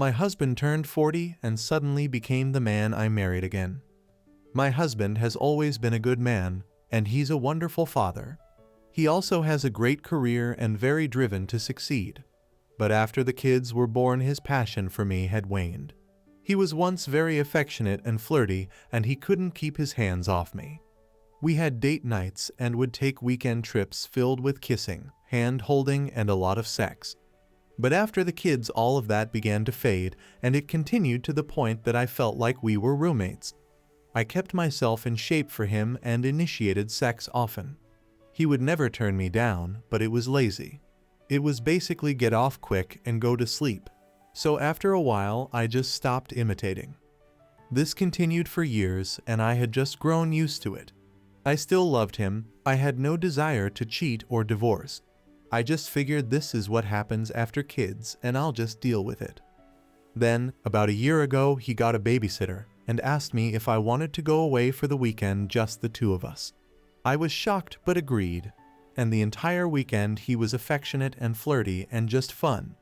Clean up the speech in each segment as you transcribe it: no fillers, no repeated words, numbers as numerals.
My husband turned 40 and suddenly became the man I married again. My husband has always been a good man, and he's a wonderful father. He also has a great career and very driven to succeed. But after the kids were born, his passion for me had waned. He was once very affectionate and flirty, and he couldn't keep his hands off me. We had date nights and would take weekend trips filled with kissing, hand-holding, and a lot of sex. But after the kids, all of that began to fade, and it continued to the point that I felt like we were roommates. I kept myself in shape for him and initiated sex often. He would never turn me down, but it was lazy. It was basically get off quick and go to sleep. So after a while, I just stopped imitating. This continued for years, and I had just grown used to it. I still loved him. I had no desire to cheat or divorce. I just figured this is what happens after kids, and I'll just deal with it. Then, about a year ago, he got a babysitter and asked me if I wanted to go away for the weekend, just the two of us. I was shocked but agreed, and the entire weekend he was affectionate and flirty and just fun.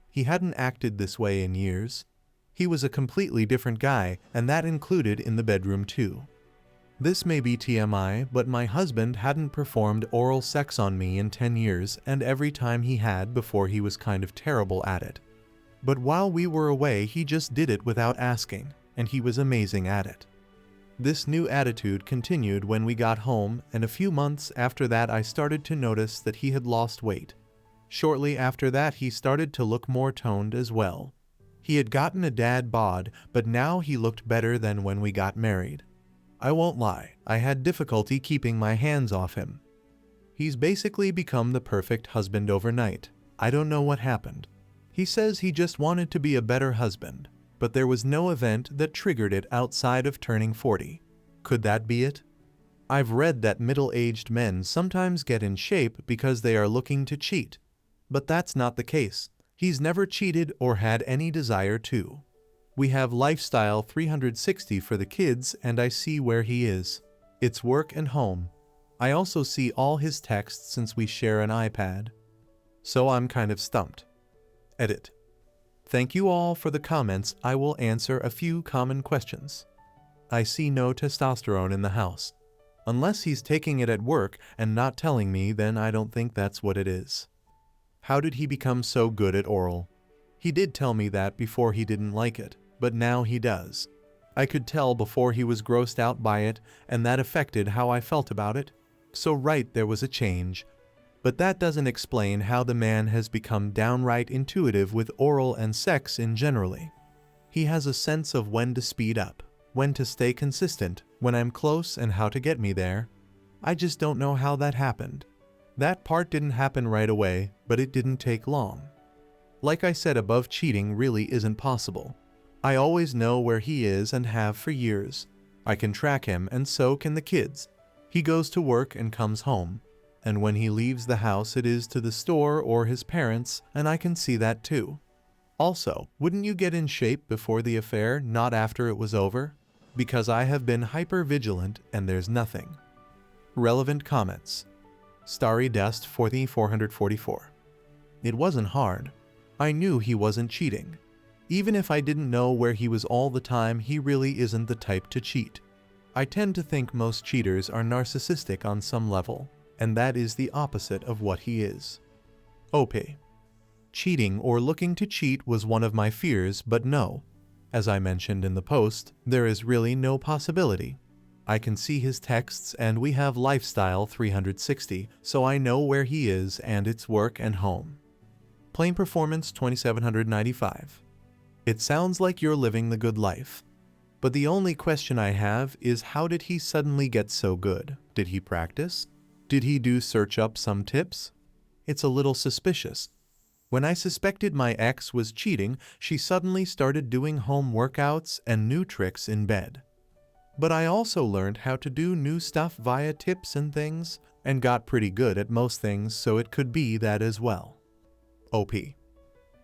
He hadn't acted this way in years. He was a completely different guy, and that included in the bedroom too. This may be TMI, but my husband hadn't performed oral sex on me in 10 years, and every time he had before, he was kind of terrible at it. But while we were away, he just did it without asking, and he was amazing at it. This new attitude continued when we got home, and a few months after that I started to notice that he had lost weight. Shortly after that, he started to look more toned as well. He had gotten a dad bod, but now he looked better than when we got married. I won't lie, I had difficulty keeping my hands off him. He's basically become the perfect husband overnight. I don't know what happened. He says he just wanted to be a better husband, but there was no event that triggered it outside of turning 40. Could that be it? I've read that middle-aged men sometimes get in shape because they are looking to cheat. But that's not the case. He's never cheated or had any desire to. We have Lifestyle 360 for the kids, and I see where he is. It's work and home. I also see all his texts since we share an iPad. So I'm kind of stumped. Edit. Thank you all for the comments. I will answer a few common questions. I see no testosterone in the house. Unless he's taking it at work and not telling me, then I don't think that's what it is. How did he become so good at oral? He did tell me that before he didn't like it, but now he does. I could tell before he was grossed out by it, and that affected how I felt about it. So right, there was a change. But that doesn't explain how the man has become downright intuitive with oral and sex in generally. He has a sense of when to speed up, when to stay consistent, when I'm close, and how to get me there. I just don't know how that happened. That part didn't happen right away, but it didn't take long. Like I said above, cheating really isn't possible. I always know where he is and have for years. I can track him, and so can the kids. He goes to work and comes home. And when he leaves the house, it is to the store or his parents, and I can see that too. Also, wouldn't you get in shape before the affair, not after it was over? Because I have been hyper-vigilant and there's nothing. Relevant comments. Starry Dust 40444. It wasn't hard. I knew he wasn't cheating. Even if I didn't know where he was all the time, he really isn't the type to cheat. I tend to think most cheaters are narcissistic on some level, and that is the opposite of what he is. OP. Cheating or looking to cheat was one of my fears, but no. As I mentioned in the post, there is really no possibility. I can see his texts, and we have Lifestyle 360, so I know where he is, and it's work and home. Plain Performance 2795. It sounds like you're living the good life. But the only question I have is, how did he suddenly get so good? Did he practice? Did he search up some tips? It's a little suspicious. When I suspected my ex was cheating, she suddenly started doing home workouts and new tricks in bed. But I also learned how to do new stuff via tips and things, and got pretty good at most things, so it could be that as well. OP.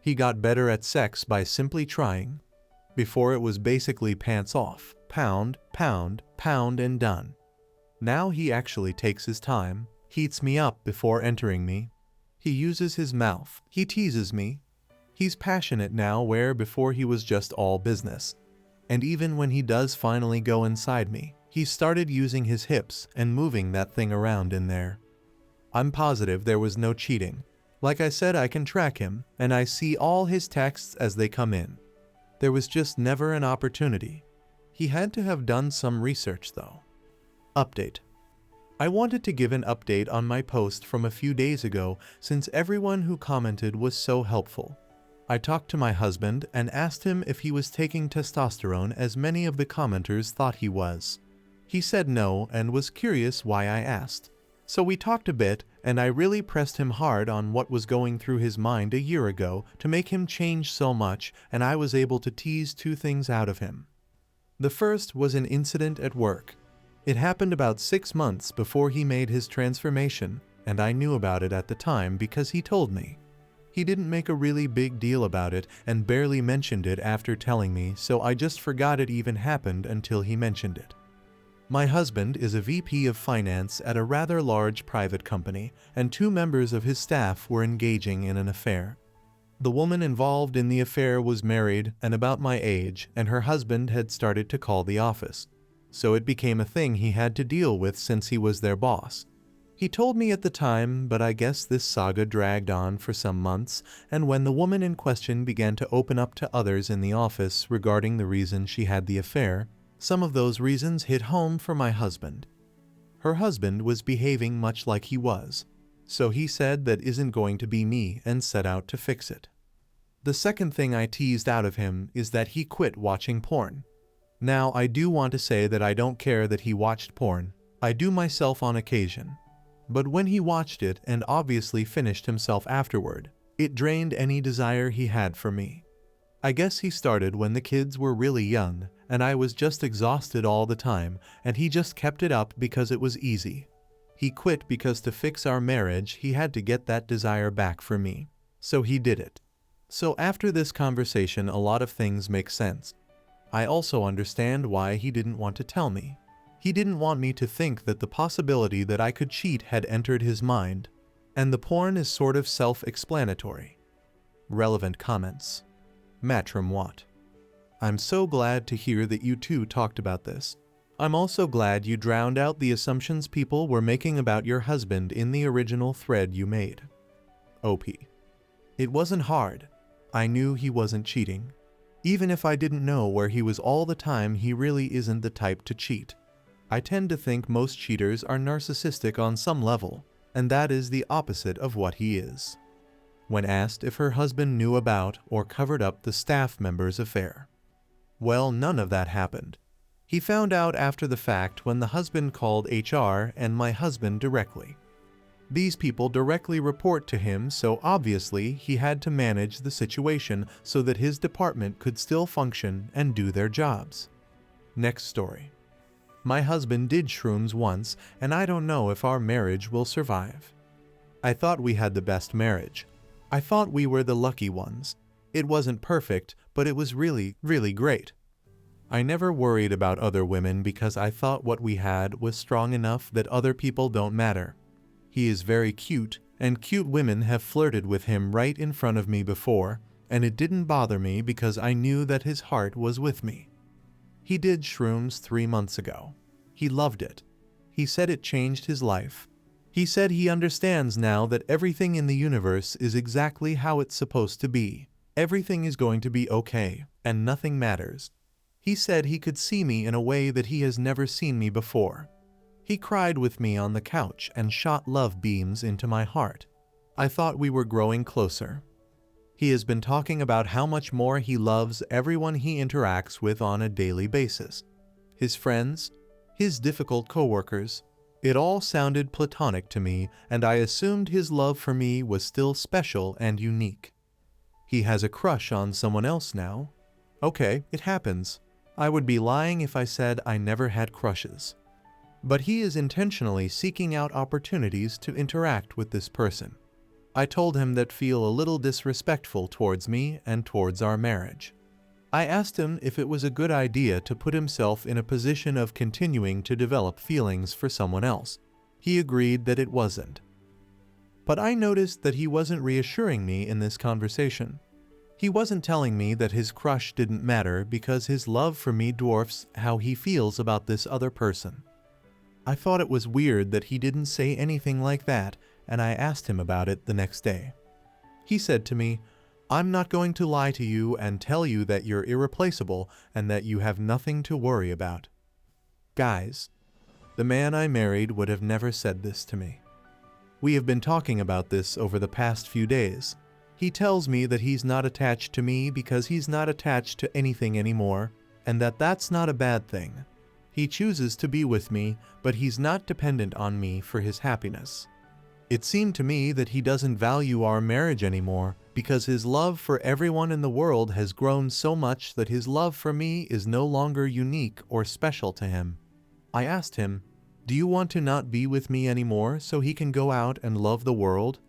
He got better at sex by simply trying. Before, it was basically pants off, pound, pound, pound, and done. Now he actually takes his time, heats me up before entering me. He uses his mouth, he teases me. He's passionate now where before he was just all business. And even when he does finally go inside me, he started using his hips and moving that thing around in there. I'm positive there was no cheating. Like I said, I can track him, and I see all his texts as they come in. There was just never an opportunity. He had to have done some research though. Update. I wanted to give an update on my post from a few days ago since everyone who commented was so helpful. I talked to my husband and asked him if he was taking testosterone as many of the commenters thought he was. He said no and was curious why I asked. So we talked a bit and I really pressed him hard on what was going through his mind a year ago to make him change so much, and I was able to tease two things out of him. The first was an incident at work. It happened about 6 months before he made his transformation, and I knew about it at the time because he told me. He didn't make a really big deal about it and barely mentioned it after telling me, so I just forgot it even happened until he mentioned it. My husband is a VP of finance at a rather large private company, and 2 members of his staff were engaging in an affair. The woman involved in the affair was married and about my age, and her husband had started to call the office. So it became a thing he had to deal with since he was their boss. He told me at the time, but I guess this saga dragged on for some months, and when the woman in question began to open up to others in the office regarding the reason she had the affair, some of those reasons hit home for my husband. Her husband was behaving much like he was, so he said that isn't going to be me and set out to fix it. The second thing I teased out of him is that he quit watching porn. Now, I do want to say that I don't care that he watched porn. I do myself on occasion. But when he watched it and obviously finished himself afterward, it drained any desire he had for me. I guess he started when the kids were really young, and I was just exhausted all the time, and he just kept it up because it was easy. He quit because to fix our marriage he had to get that desire back for me. So he did it. So after this conversation, a lot of things make sense. I also understand why he didn't want to tell me. He didn't want me to think that the possibility that I could cheat had entered his mind. And the porn is sort of self-explanatory. Relevant comments. Matrim Watt. I'm so glad to hear that you two talked about this. I'm also glad you drowned out the assumptions people were making about your husband in the original thread you made. OP. It wasn't hard. I knew he wasn't cheating. Even if I didn't know where he was all the time, he really isn't the type to cheat. I tend to think most cheaters are narcissistic on some level, and that is the opposite of what he is. When asked if her husband knew about or covered up the staff member's affair. Well, none of that happened. He found out after the fact when the husband called HR and my husband directly. These people directly report to him, so obviously he had to manage the situation so that his department could still function and do their jobs. Next story. My husband did shrooms once, and I don't know if our marriage will survive. I thought we had the best marriage. I thought we were the lucky ones. It wasn't perfect, but it was really, really great. I never worried about other women because I thought what we had was strong enough that other people don't matter. He is very cute, and cute women have flirted with him right in front of me before, and it didn't bother me because I knew that his heart was with me. He did shrooms 3 months ago. He loved it. He said it changed his life. He said he understands now that everything in the universe is exactly how it's supposed to be. Everything is going to be okay, and nothing matters. He said he could see me in a way that he has never seen me before. He cried with me on the couch and shot love beams into my heart. I thought we were growing closer. He has been talking about how much more he loves everyone he interacts with on a daily basis. His friends, his difficult coworkers. It all sounded platonic to me, and I assumed his love for me was still special and unique. He has a crush on someone else now. Okay, it happens. I would be lying if I said I never had crushes. But he is intentionally seeking out opportunities to interact with this person. I told him that feel a little disrespectful towards me and towards our marriage. I asked him if it was a good idea to put himself in a position of continuing to develop feelings for someone else. He agreed that it wasn't. But I noticed that he wasn't reassuring me in this conversation. He wasn't telling me that his crush didn't matter because his love for me dwarfs how he feels about this other person. I thought it was weird that he didn't say anything like that, and I asked him about it the next day. He said to me, "I'm not going to lie to you and tell you that you're irreplaceable and that you have nothing to worry about." Guys, the man I married would have never said this to me. We have been talking about this over the past few days. He tells me that he's not attached to me because he's not attached to anything anymore, and that that's not a bad thing. He chooses to be with me, but he's not dependent on me for his happiness. It seemed to me that he doesn't value our marriage anymore because his love for everyone in the world has grown so much that his love for me is no longer unique or special to him. I asked him, "Do you want to not be with me anymore so he can go out and love the world?"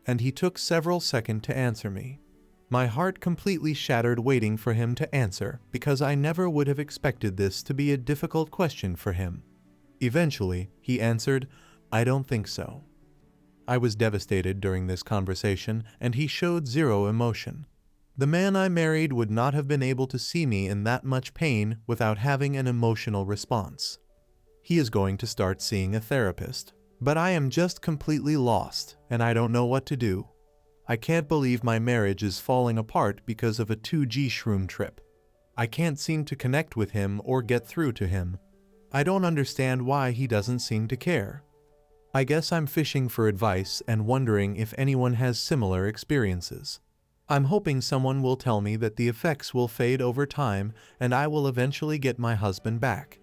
And he took several seconds to answer me. My heart completely shattered waiting for him to answer because I never would have expected this to be a difficult question for him. Eventually, he answered, "I don't think so." I was devastated during this conversation, and he showed zero emotion. The man I married would not have been able to see me in that much pain without having an emotional response. He is going to start seeing a therapist, but I am just completely lost, and I don't know what to do. I can't believe my marriage is falling apart because of a 2G shroom trip. I can't seem to connect with him or get through to him. I don't understand why he doesn't seem to care. I guess I'm fishing for advice and wondering if anyone has similar experiences. I'm hoping someone will tell me that the effects will fade over time and I will eventually get my husband back.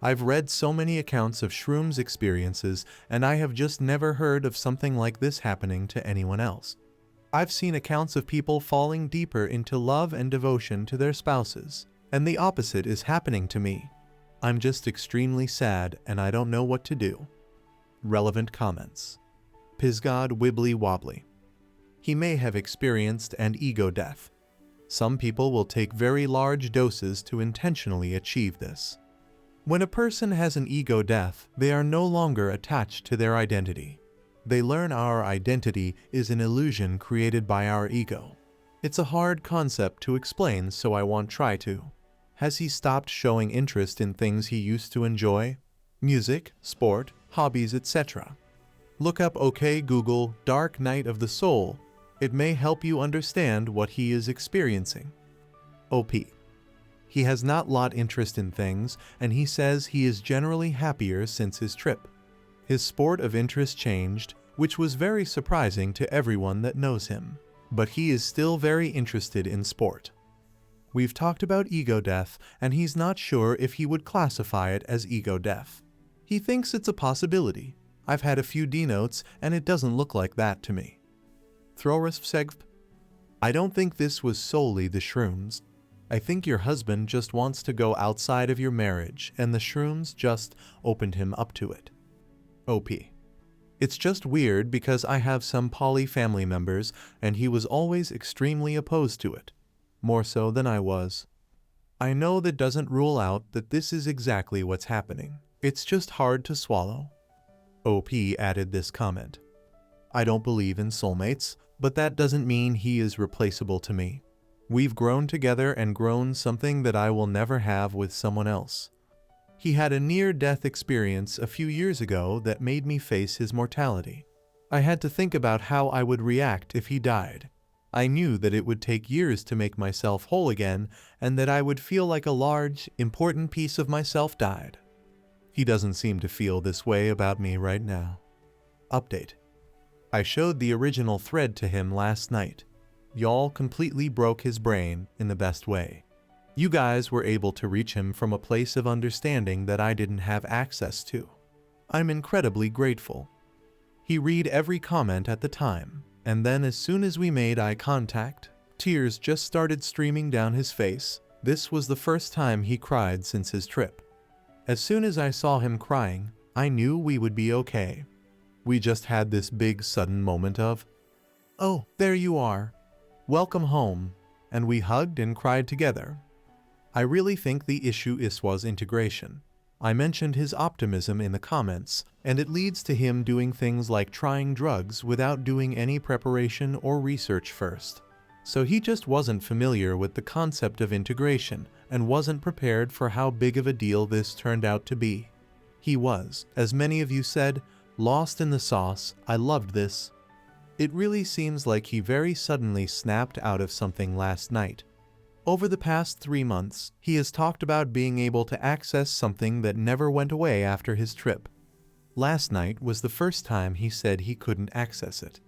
I've read so many accounts of shrooms experiences, and I have just never heard of something like this happening to anyone else. I've seen accounts of people falling deeper into love and devotion to their spouses, and the opposite is happening to me. I'm just extremely sad and I don't know what to do. Relevant comments. Pisgod Wibbly Wobbly. He may have experienced an ego death. Some people will take very large doses to intentionally achieve this. When a person has an ego death, they are no longer attached to their identity. They learn our identity is an illusion created by our ego. It's a hard concept to explain, so I won't try to. Has he stopped showing interest in things he used to enjoy? Music, sport, hobbies, etc. Look up OK Google Dark Night of the Soul. It may help you understand what he is experiencing. OP. He has not lot interest in things, and he says he is generally happier since his trip. His sport of interest changed, which was very surprising to everyone that knows him, but he is still very interested in sport. We've talked about ego death, and he's not sure if he would classify it as ego death. He thinks it's a possibility. I've had a few D-notes, and it doesn't look like that to me. Throrisvsegv. I don't think this was solely the shrooms. I think your husband just wants to go outside of your marriage, and the shrooms just opened him up to it. OP. It's just weird because I have some poly family members, and he was always extremely opposed to it. More so than I was. I know that doesn't rule out that this is exactly what's happening. It's just hard to swallow. OP added this comment. I don't believe in soulmates, but that doesn't mean he is replaceable to me. We've grown together and grown something that I will never have with someone else. He had a near-death experience a few years ago that made me face his mortality. I had to think about how I would react if he died. I knew that it would take years to make myself whole again, and that I would feel like a large, important piece of myself died. He doesn't seem to feel this way about me right now. Update. I showed the original thread to him last night. Y'all completely broke his brain in the best way. You guys were able to reach him from a place of understanding that I didn't have access to. I'm incredibly grateful. He read every comment at the time, and then as soon as we made eye contact, tears just started streaming down his face. This was the first time he cried since his trip. As soon as I saw him crying, I knew we would be okay. We just had this big sudden moment of, "Oh, there you are. Welcome home," and we hugged and cried together. I really think the issue was integration. I mentioned his optimism in the comments, and it leads to him doing things like trying drugs without doing any preparation or research first. So he just wasn't familiar with the concept of integration and wasn't prepared for how big of a deal this turned out to be. He was, as many of you said, lost in the sauce. I loved this. It really seems like he very suddenly snapped out of something last night. Over the past 3 months, he has talked about being able to access something that never went away after his trip. Last night was the first time he said he couldn't access it.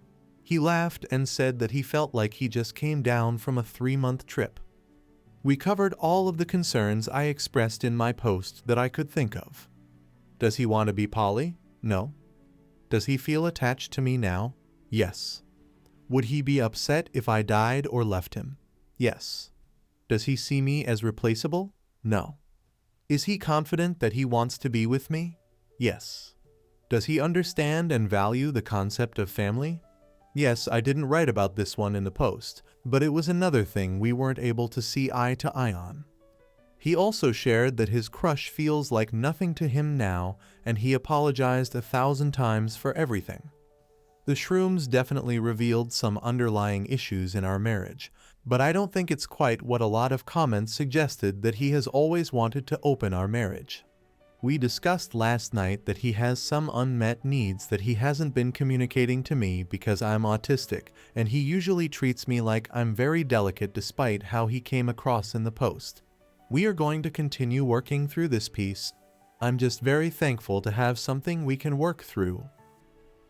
He laughed and said that he felt like he just came down from a 3-month trip. We covered all of the concerns I expressed in my post that I could think of. Does he want to be poly? No. Does he feel attached to me now? Yes. Would he be upset if I died or left him? Yes. Does he see me as replaceable? No. Is he confident that he wants to be with me? Yes. Does he understand and value the concept of family? Yes, I didn't write about this one in the post, but it was another thing we weren't able to see eye to eye on. He also shared that his crush feels like nothing to him now, and he apologized 1,000 times for everything. The shrooms definitely revealed some underlying issues in our marriage, but I don't think it's quite what a lot of comments suggested, that he has always wanted to open our marriage. We discussed last night that he has some unmet needs that he hasn't been communicating to me because I'm autistic, and he usually treats me like I'm very delicate despite how he came across in the post. We are going to continue working through this piece. I'm just very thankful to have something we can work through.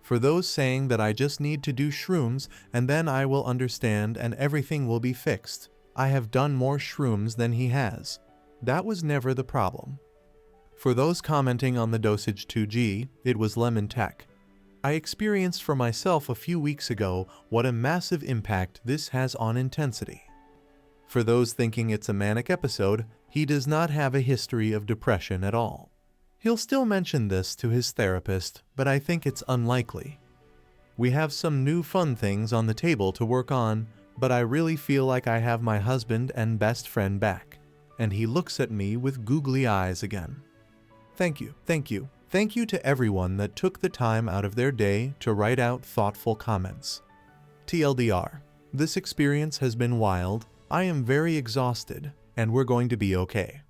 For those saying that I just need to do shrooms and then I will understand and everything will be fixed, I have done more shrooms than he has. That was never the problem. For those commenting on the dosage 2G, it was lemon tech. I experienced for myself a few weeks ago what a massive impact this has on intensity. For those thinking it's a manic episode, he does not have a history of depression at all. He'll still mention this to his therapist, but I think it's unlikely. We have some new fun things on the table to work on, but I really feel like I have my husband and best friend back. And he looks at me with googly eyes again. Thank you, thank you, thank you to everyone that took the time out of their day to write out thoughtful comments. TLDR, this experience has been wild. I am very exhausted, and we're going to be okay.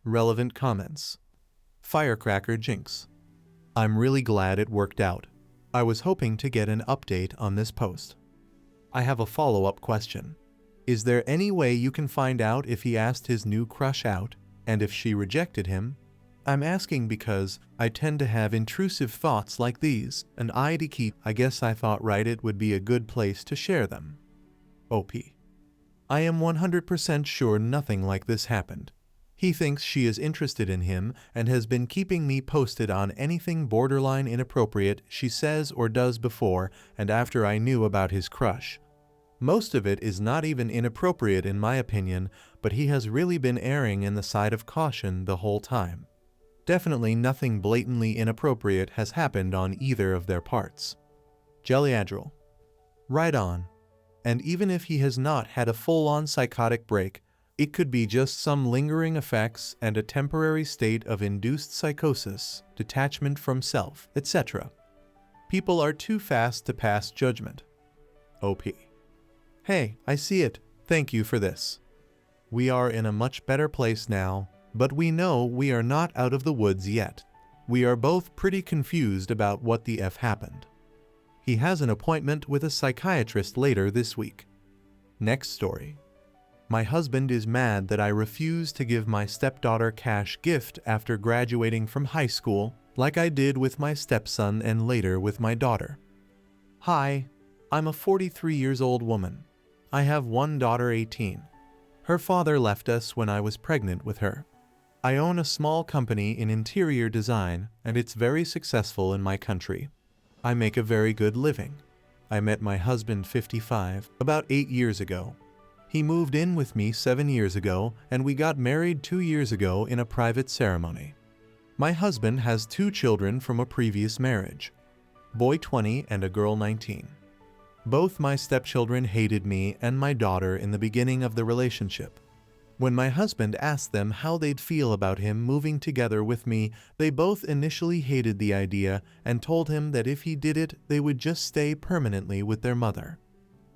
Relevant comments. Firecracker Jinx. I'm really glad it worked out. I was hoping to get an update on this post. I have a follow-up question. Is there any way you can find out if he asked his new crush out, and if she rejected him? I'm asking because I tend to have intrusive thoughts like these, and I guess I thought Reddit would be a good place to share them. OP. I am 100% sure nothing like this happened. He thinks she is interested in him and has been keeping me posted on anything borderline inappropriate she says or does before and after I knew about his crush. Most of it is not even inappropriate in my opinion, but he has really been erring in the side of caution the whole time. Definitely nothing blatantly inappropriate has happened on either of their parts. Jellyadril. Right on. And even if he has not had a full-on psychotic break, it could be just some lingering effects and a temporary state of induced psychosis, detachment from self, etc. People are too fast to pass judgment. OP. Hey, I see it. Thank you for this. We are in a much better place now, but we know we are not out of the woods yet. We are both pretty confused about what the F happened. He has an appointment with a psychiatrist later this week. Next story. My husband is mad that I refuse to give my stepdaughter cash gift after graduating from high school, like I did with my stepson and later with my daughter. Hi, I'm a 43 years old woman. I have one daughter 18. Her father left us when I was pregnant with her. I own a small company in interior design, and it's very successful in my country. I make a very good living. I met my husband 55 about 8 years ago. He moved in with me 7 years ago, and we got married 2 years ago in a private ceremony. My husband has 2 children from a previous marriage, boy 20 and a girl 19. Both my stepchildren hated me and my daughter in the beginning of the relationship. When my husband asked them how they'd feel about him moving together with me, they both initially hated the idea and told him that if he did it, they would just stay permanently with their mother.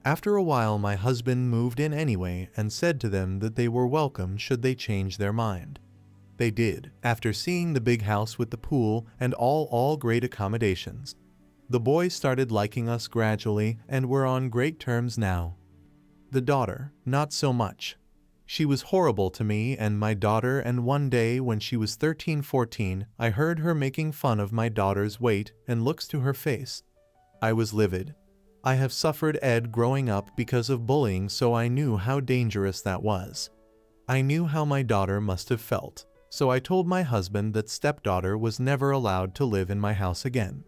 After a while, my husband moved in anyway and said to them that they were welcome should they change their mind. They did, after seeing the big house with the pool and all great accommodations. The boys started liking us gradually and we're on great terms now. The daughter, not so much. She was horrible to me and my daughter, and one day when she was 13-14, I heard her making fun of my daughter's weight and looks to her face. I was livid. I have suffered Ed growing up because of bullying, so I knew how dangerous that was. I knew how my daughter must have felt, so I told my husband that stepdaughter was never allowed to live in my house again.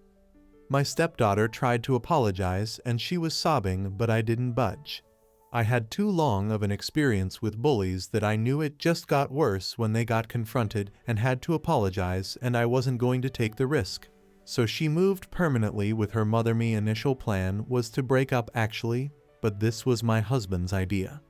My stepdaughter tried to apologize and she was sobbing, but I didn't budge. I had too long of an experience with bullies that I knew it just got worse when they got confronted and had to apologize, and I wasn't going to take the risk. So she moved permanently with her mother. My initial plan was to break up actually, but this was my husband's idea.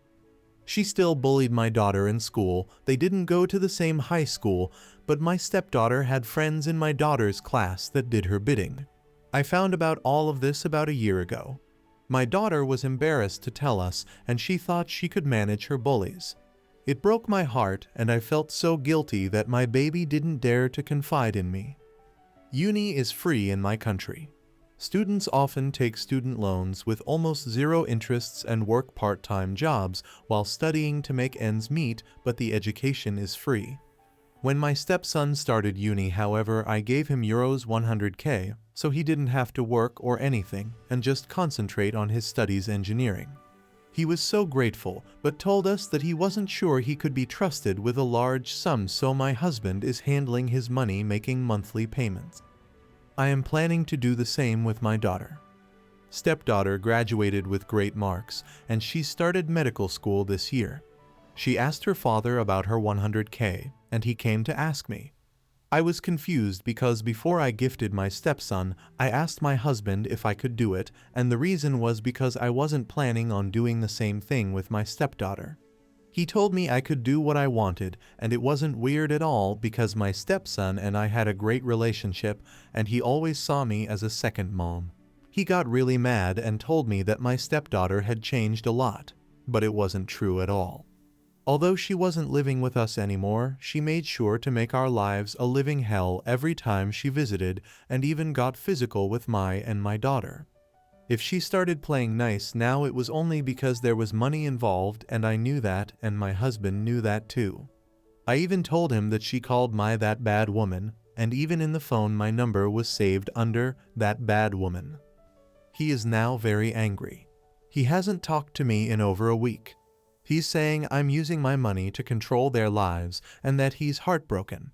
She still bullied my daughter in school. They didn't go to the same high school, but my stepdaughter had friends in my daughter's class that did her bidding. I found about all of this about a year ago. My daughter was embarrassed to tell us, and she thought she could manage her bullies. It broke my heart, and I felt so guilty that my baby didn't dare to confide in me. Uni is free in my country. Students often take student loans with almost zero interests and work part-time jobs while studying to make ends meet, but the education is free. When my stepson started uni, however, I gave him euros 100k, so he didn't have to work or anything and just concentrate on his studies engineering. He was so grateful, but told us that he wasn't sure he could be trusted with a large sum, so my husband is handling his money, making monthly payments. I am planning to do the same with my daughter. Stepdaughter graduated with great marks, and she started medical school this year. She asked her father about her 100k, and he came to ask me. I was confused because before I gifted my stepson, I asked my husband if I could do it, and the reason was because I wasn't planning on doing the same thing with my stepdaughter. He told me I could do what I wanted, and it wasn't weird at all because my stepson and I had a great relationship, and he always saw me as a second mom. He got really mad and told me that my stepdaughter had changed a lot, but it wasn't true at all. Although she wasn't living with us anymore, she made sure to make our lives a living hell every time she visited, and even got physical with my daughter. If she started playing nice now, it was only because there was money involved, and I knew that, and my husband knew that too. I even told him that she called that bad woman, and even in the phone my number was saved under that bad woman. He is now very angry. He hasn't talked to me in over a week. He's saying I'm using my money to control their lives and that he's heartbroken.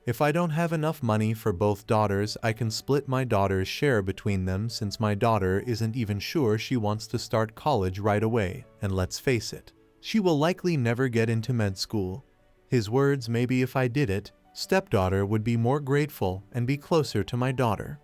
If I don't have enough money for both daughters, I can split my daughter's share between them, since my daughter isn't even sure she wants to start college right away, and let's face it, she will likely never get into med school. His words, maybe if I did it, stepdaughter would be more grateful and be closer to my daughter.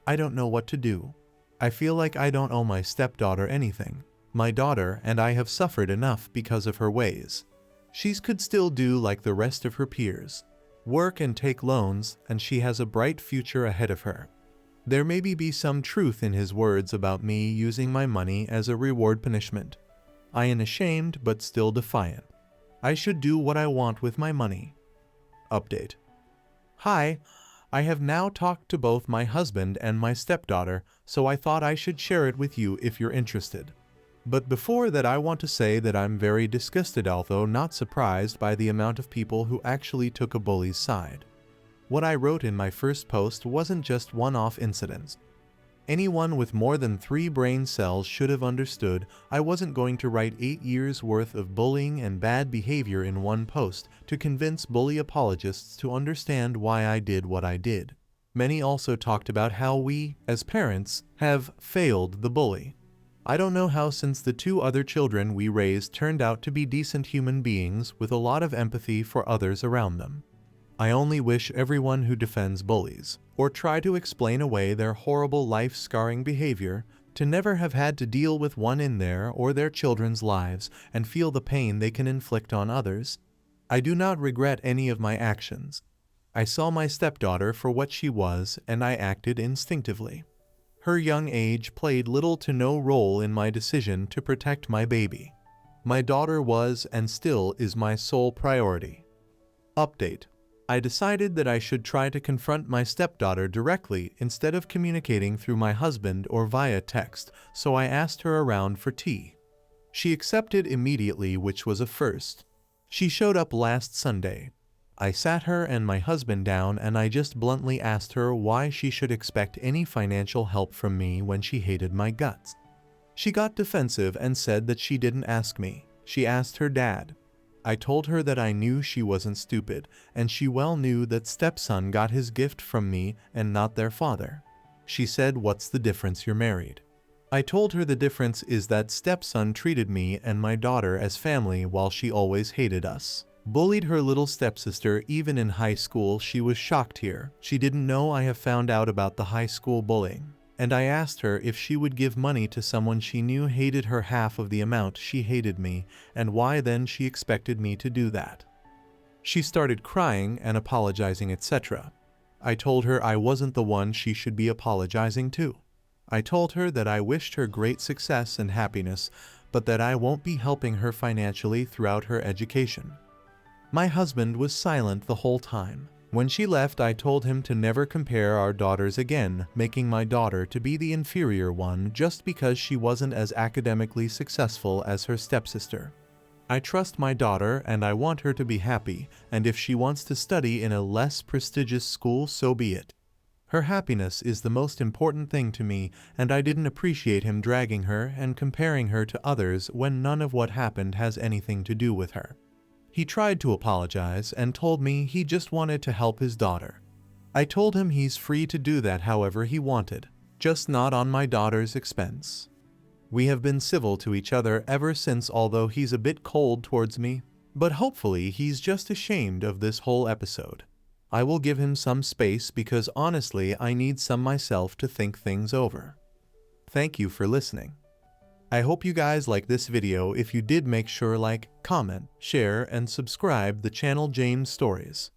I don't know what to do. I feel like I don't owe my stepdaughter anything. My daughter and I have suffered enough because of her ways. She could still do like the rest of her peers, work and take loans, and she has a bright future ahead of her. There may be some truth in his words about me using my money as a reward punishment. I am ashamed but still defiant. I should do what I want with my money. Update. Hi, I have now talked to both my husband and my stepdaughter, so I thought I should share it with you if you're interested. But before that, I want to say that I'm very disgusted, although not surprised, by the amount of people who actually took a bully's side. What I wrote in my first post wasn't just one-off incidents. Anyone with more than 3 brain cells should have understood I wasn't going to write 8 years worth of bullying and bad behavior in one post to convince bully apologists to understand why I did what I did. Many also talked about how we, as parents, have failed the bully. I don't know how, since the 2 other children we raised turned out to be decent human beings with a lot of empathy for others around them. I only wish everyone who defends bullies, or try to explain away their horrible life-scarring behavior, to never have had to deal with one in their or their children's lives and feel the pain they can inflict on others. I do not regret any of my actions. I saw my stepdaughter for what she was, and I acted instinctively. Her young age played little to no role in my decision to protect my baby. My daughter was and still is my sole priority. Update. I decided that I should try to confront my stepdaughter directly instead of communicating through my husband or via text, so I asked her around for tea. She accepted immediately, which was a first. She showed up last Sunday. I sat her and my husband down and I just bluntly asked her why she should expect any financial help from me when she hated my guts. She got defensive and said that she didn't ask me. She asked her dad. I told her that I knew she wasn't stupid, and she well knew that stepson got his gift from me and not their father. She said, "What's the difference? You're married." I told her the difference is that stepson treated me and my daughter as family while she always hated us. Bullied her little stepsister even in high school. She was shocked here. She didn't know I have found out about the high school bullying. And I asked her if she would give money to someone she knew hated her half of the amount she hated me, and why then she expected me to do that. She started crying and apologizing, etc. I told her I wasn't the one she should be apologizing to. I told her that I wished her great success and happiness, but that I won't be helping her financially throughout her education. My husband was silent the whole time. When she left, I told him to never compare our daughters again, making my daughter to be the inferior one just because she wasn't as academically successful as her stepsister. I trust my daughter and I want her to be happy, and if she wants to study in a less prestigious school, so be it. Her happiness is the most important thing to me, and I didn't appreciate him dragging her and comparing her to others when none of what happened has anything to do with her. He tried to apologize and told me he just wanted to help his daughter. I told him he's free to do that however he wanted, just not on my daughter's expense. We have been civil to each other ever since, although he's a bit cold towards me, but hopefully he's just ashamed of this whole episode. I will give him some space because honestly I need some myself to think things over. Thank you for listening. I hope you guys like this video. If you did, make sure like, comment, share, and subscribe the channel James Stories.